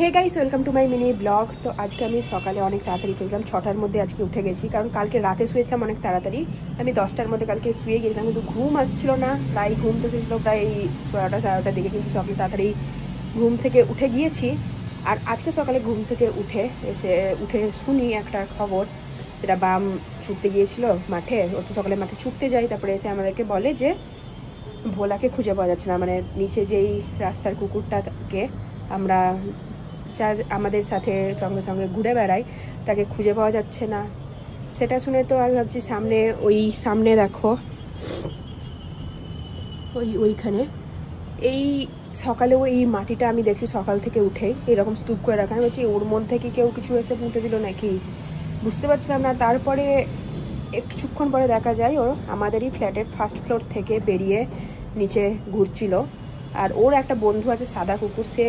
Hey guys, welcome to my mini blog. তো আজকে আমি সকালে অনেক তাড়াতাড়ি করেছিলাম, 6টার মধ্যে আজকে উঠে গেছি, কারণ কালকে রাতে শুয়েছিলাম অনেক তাড়াতাড়ি। আমি 10টার মধ্যে কালকে শুয়ে গেছিলাম, কিন্তু ঘুম আসছিল না, প্রায় ঘুম তো এসেছিলো প্রায় 12টা 12টার দিকে, কিন্তু সকালে তাড়াতাড়ি ঘুম থেকে উঠে গিয়েছি। আর আজকে সকালে ঘুম থেকে উঠে শুনি একটা খবর, যেটা বাম ছুটতে গিয়েছিল মাঠে, ও তো সকালে মাঠে ছুটতে যাই, তারপরে এসে আমাদেরকে বলে যে ভোলাকে খুঁজে পাওয়া যাচ্ছে না, মানে নিচে যেই রাস্তার কুকুরটাকে আমরা যার আমাদের সাথে সঙ্গে সঙ্গে ঘুরে বেড়াই, তাকে খুঁজে পাওয়া যাচ্ছে না। সেটা শুনে তো আমি ভাবছি সামনে দেখো ওইখানে এই সকালেও এই মাটিটা আমি দেখছি সকাল থেকে উঠেই এরকম স্তূপ করে রাখা। আমি বলছি ওর মধ্যে কি কেউ কিছু এসে পুঁতে দিল নাকি, বুঝতে পারছিলাম না। তারপরে কিছুক্ষণ পরে দেখা যায় ও আমাদেরই ফ্ল্যাটের ফার্স্ট ফ্লোর থেকে বেরিয়ে নিচে ঘুরছিল। আর ওর একটা বন্ধু আছে সাদা কুকুর, সে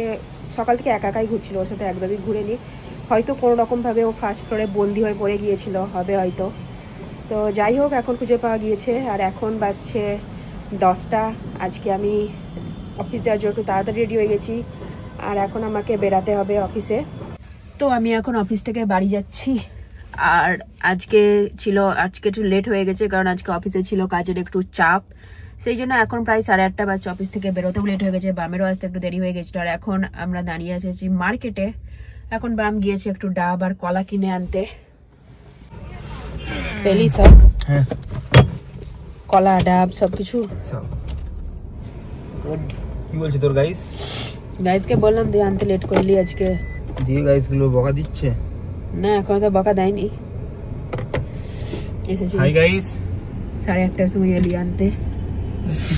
সকাল থেকে একাই ঘুরছিল, ওর সাথে একদমই ঘুরেনি। হয়তো কোনো রকমভাবে ও ফার্স্ট ফ্লোরে বন্দি হয়ে পড়ে গিয়েছিল হবে হয়তো। তো যাই হোক, এখন খুঁজে পাওয়া গিয়েছে। আর এখন বাজছে 10টা। আজকে আমি অফিস যাওয়ার জন্য একটু তাড়াতাড়ি রেডি হয়ে গেছি, আর এখন আমাকে বেরাতে হবে অফিসে। তো আমি এখন অফিস থেকে বাড়ি যাচ্ছি। আর আজকে একটু লেট হয়ে গেছে, কারণ আজকে অফিসে ছিল কাজের একটু চাপ, সেই জন্য এখন প্রায় 8:30 বাজছে। অফিস থেকে বেরোতেও লেট হয়ে গেছে, বামেরও আসতে একটু দেরি হয়ে গেছিল। আর এখন আমরা দাঁড়িয়ে আছি মার্কেটে। এখন বাম গিয়েছে একটু ডাব আর কলা কিনে আনতে। পেলি সব? হ্যাঁ, কলা ডাব সবকিছু। কি বলছিস তোর গাইসকে বললাম দিয়ে আনতে, লেট করলি আজকে। দিয়ে গাইস গুলো বকা দিচ্ছে না, এখন তো বকা দেয়নি। হাই গাইস, 8:30টার সময় এলি আনতে,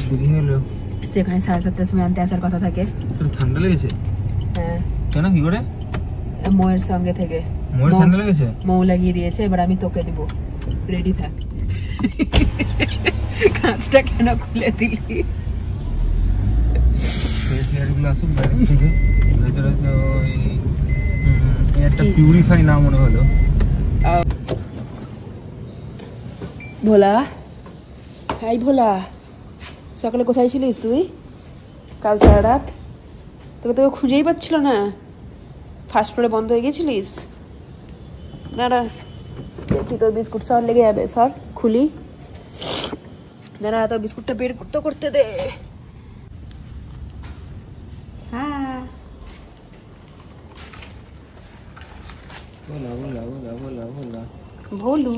দেরি হলো। সেখানে 7:30টার সময় আনতে আসার কথা থাকে। তোর ঠান্ডা লেগেছে? হ্যাঁ। কেন, কি করে? মৌয়ের সঙ্গে থেকে মৌয়ের ঠান্ডা লেগেছে? মৌ লাগিয়ে দিয়েছে, এবার আমি তোকে দিব, রেডি থাক। কাঁচটা কেন খুলে দিলি? আসুক বাইরে থেকে, ভেতরে তো একটা পিউরিফাই না মনে হলো। ভোলা, হাই ভোলা, সকালে কোথায় ছিলিস তুই? কাল সারা রাত তোকে খুঁজেই পাচ্ছিল না, ফার্স্ট ফ্লোরে বন্ধ হয়ে গেছিলিস। দাঁড়া, দেখি তোর বিস্কুট সর লেগে যাবে, সর খুলি। দাঁড়া, তোর বিস্কুটটা বের করতে দে। হ্যাঁ, ভোলু